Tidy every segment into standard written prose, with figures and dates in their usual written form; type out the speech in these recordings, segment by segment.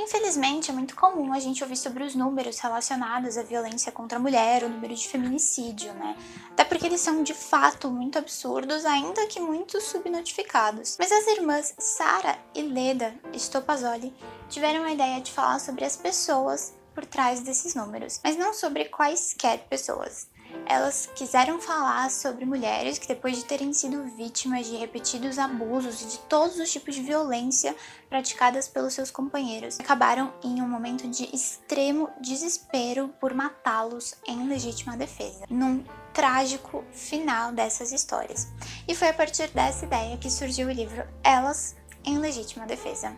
Infelizmente, é muito comum a gente ouvir sobre os números relacionados à violência contra a mulher, o número de feminicídio, né? Até porque eles são de fato muito absurdos, ainda que muito subnotificados. Mas as irmãs Sara e Leda Stoppazoli tiveram a ideia de falar sobre as pessoas por trás desses números, mas não sobre quaisquer pessoas. Elas quiseram falar sobre mulheres que, depois de terem sido vítimas de repetidos abusos e de todos os tipos de violência praticadas pelos seus companheiros, acabaram em um momento de extremo desespero por matá-los em legítima defesa, num trágico final dessas histórias. E foi a partir dessa ideia que surgiu o livro Elas em Legítima Defesa.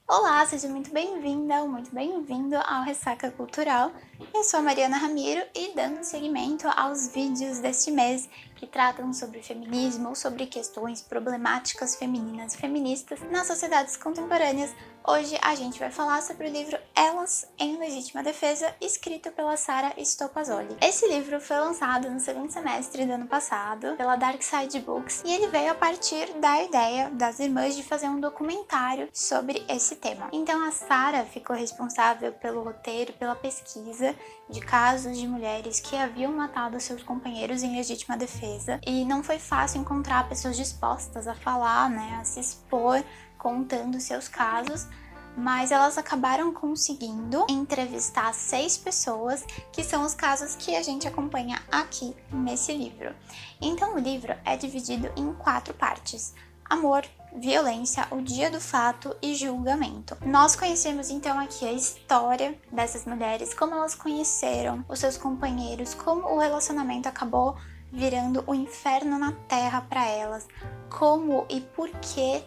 Olá, seja muito bem-vinda ou muito bem-vindo ao Ressaca Cultural. Eu sou a Mariana Ramiro e dando seguimento aos vídeos deste mês que tratam sobre feminismo ou sobre questões problemáticas femininas e feministas nas sociedades contemporâneas, hoje a gente vai falar sobre o livro Elas em Legítima Defesa, escrito pela Sara Stoppazoli. Esse livro foi lançado no segundo semestre do ano passado pela Dark Side Books e ele veio a partir da ideia das irmãs de fazer um documentário sobre esse tema. Então a Sara ficou responsável pelo roteiro, pela pesquisa de casos de mulheres que haviam matado seus companheiros em legítima defesa, e não foi fácil encontrar pessoas dispostas a falar, a se expor contando seus casos, mas elas acabaram conseguindo entrevistar 6 pessoas, que são os casos que a gente acompanha aqui nesse livro. Então o livro é dividido em 4 partes: amor, violência, o dia do fato e julgamento. Nós conhecemos então aqui a história dessas mulheres, como elas conheceram os seus companheiros, como o relacionamento acabou virando o inferno na terra para elas, como e por que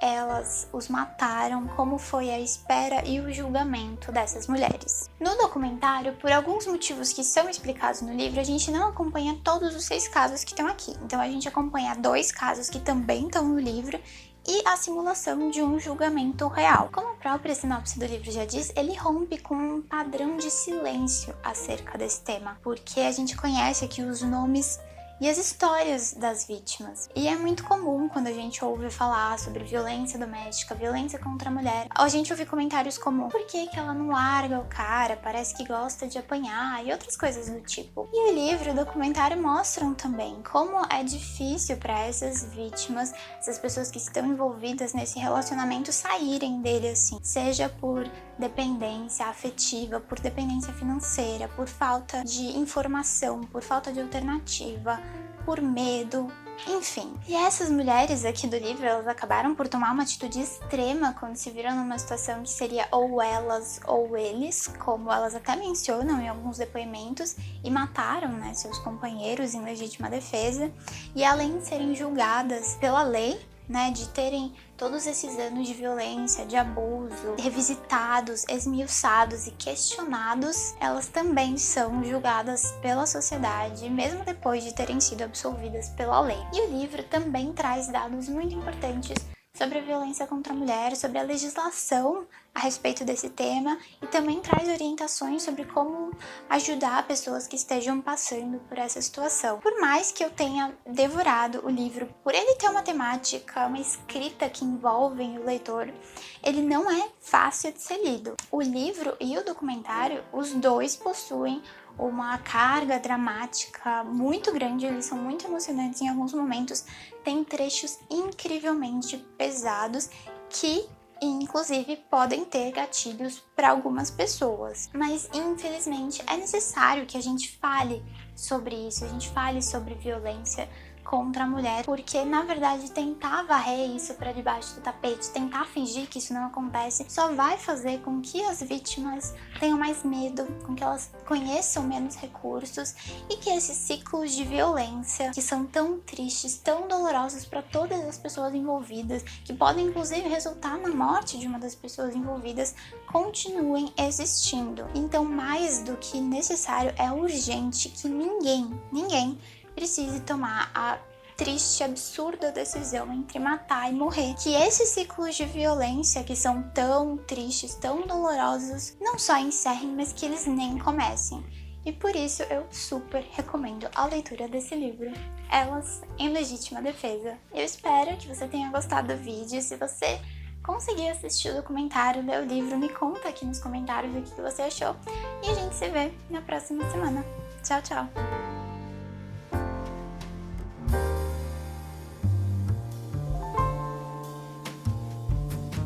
elas os mataram, como foi a espera e o julgamento dessas mulheres. No documentário, por alguns motivos que são explicados no livro, a gente não acompanha todos os 6 casos que estão aqui. Então a gente acompanha 2 casos que também estão no livro e a simulação de um julgamento real. Como a própria sinopse do livro já diz, ele rompe com um padrão de silêncio acerca desse tema, porque a gente conhece aqui os nomes e as histórias das vítimas. E é muito comum quando a gente ouve falar sobre violência doméstica, violência contra a mulher, a gente ouve comentários como: por que ela não larga o cara, parece que gosta de apanhar, e outras coisas do tipo. E o livro e o documentário mostram também como é difícil para essas vítimas, essas pessoas que estão envolvidas nesse relacionamento, saírem dele assim, seja por dependência afetiva, por dependência financeira, por falta de informação, por falta de alternativa, por medo, enfim. E essas mulheres aqui do livro, elas acabaram por tomar uma atitude extrema quando se viram numa situação que seria ou elas ou eles, como elas até mencionam em alguns depoimentos, e mataram, seus companheiros em legítima defesa. E além de serem julgadas pela lei, de terem todos esses anos de violência, de abuso, revisitados, esmiuçados e questionados, elas também são julgadas pela sociedade, mesmo depois de terem sido absolvidas pela lei. E o livro também traz dados muito importantes sobre a violência contra a mulher, sobre a legislação a respeito desse tema, e também traz orientações sobre como ajudar pessoas que estejam passando por essa situação. Por mais que eu tenha devorado o livro, por ele ter uma temática, uma escrita que envolve o leitor, ele não é fácil de ser lido. O livro e o documentário, os dois possuem uma carga dramática muito grande, eles são muito emocionantes em alguns momentos, tem trechos incrivelmente pesados que inclusive podem ter gatilhos para algumas pessoas. Mas infelizmente é necessário que a gente fale sobre isso, a gente fale sobre violência contra a mulher, porque na verdade tentar varrer isso para debaixo do tapete, tentar fingir que isso não acontece, só vai fazer com que as vítimas tenham mais medo, com que elas conheçam menos recursos, e que esses ciclos de violência, que são tão tristes, tão dolorosos para todas as pessoas envolvidas, que podem inclusive resultar na morte de uma das pessoas envolvidas, continuem existindo. Então, mais do que necessário, é urgente que ninguém precise tomar a triste, absurda decisão entre matar e morrer. Que esses ciclos de violência, que são tão tristes, tão dolorosos, não só encerrem, mas que eles nem comecem. e por isso eu super recomendo a leitura desse livro, Elas em Legítima Defesa. Eu espero que você tenha gostado do vídeo. Se você conseguir assistir o documentário, ler o livro, me conta aqui nos comentários o que você achou e a gente se vê na próxima semana. Tchau, tchau!